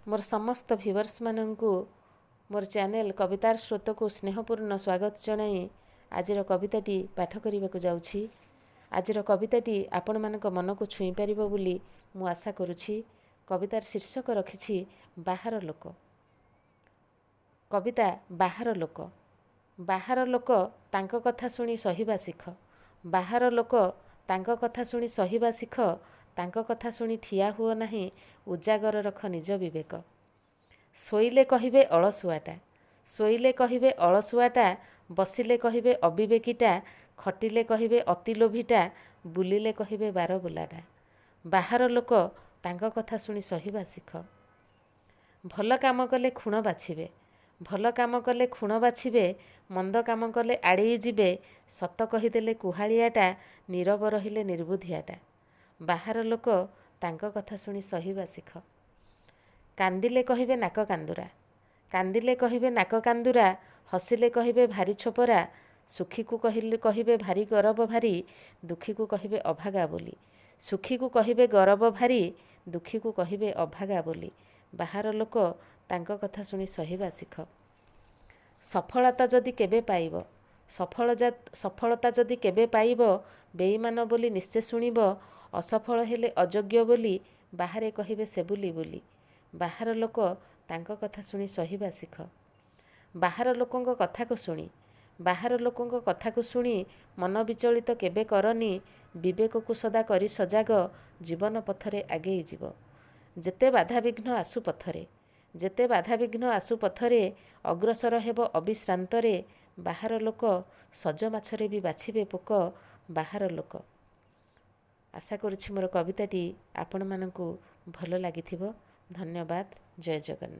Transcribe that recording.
मोर समस्त व्यूवर्स माननकु मोर चैनल कवितार स्रोतकु स्नेहपूर्ण स्वागत जनाई आजिर कविताटी पाठ करने जाऊँगी। आजिर कविताटी आपण मानक मन को छुई पारिबो बोली मु आशा करुछि। कवितार शीर्षक रखिछि बाहर लोक। कविता बाहर लोक। बाहर लोक तांको कथा शुणी सहिबा शिख। बाहर लोक तांको कथा शुणी सहिबा शिख। तांको कथा शुणी ठिया हुओ नाही, उजागर रख निज विवेक। शोइले कहिबे अलसुआटा, शोइले कहिबे अलसुआटा, बसिले कहिबे अविवेकीटा, खटिले कहिबे अति लोभीटा, बुलिले कहिबे बार बुलाटा। बाहर लोक तांको कथा शुणी सहिबा शिख। भल काम कले खुण बाछिबे, भल काम कले खुण बाछिबे, मंद काम कले आड़ेई जिबे, सत कहिदेले कुहालियाटा, नीरव रहिले निर्बुद्धियाटा। बाहर लोक तांको कथा शुणी सहिबा शिख। कांदिले कहिबे नाक कांदुरा, कांदिले कहिबे नाक कांदुरा, हसिले कहिबे भारी छोपरा, सुखी को कहिबे भारी गरब भारी, दुखी को कहिबे अभागा बोली। सुखी को कहिबे गरब भारी, दुखी को कहिबे अभागा बोली। बाहर लोक तांको कथा शुणी सहिबा शिख। सफलता जदि केबे पाइब, सफलता जदि केबे पाइब, बेईमान बोली निश्चय शुणिब, असफल हेले अयोग्य बोली बाहरे कहिबे से बोली बोली। बाहर लोक तांको कथा शुणी सहिबा शिख। बाहर लोकंको कथा को शुणी, बाहर लोकंको कथा को शुणी मन विचलित केबे करनी, विवेक को सदा करी सजाग, जीवन पथरे आगेई जीव। जेते बाधा विघ्न आसु पथरे, जेते बाधा विघ्न आसु पथरे, अग्रसर हेब अविश्रांतरे। बाहर लोक सज माछरे भी बाछिबे पोक, बाहर लोक। आशा करुछि मोर कविताटी आपण मानकु भल लागिथिबो। धन्यवाद। जय जगन्नाथ।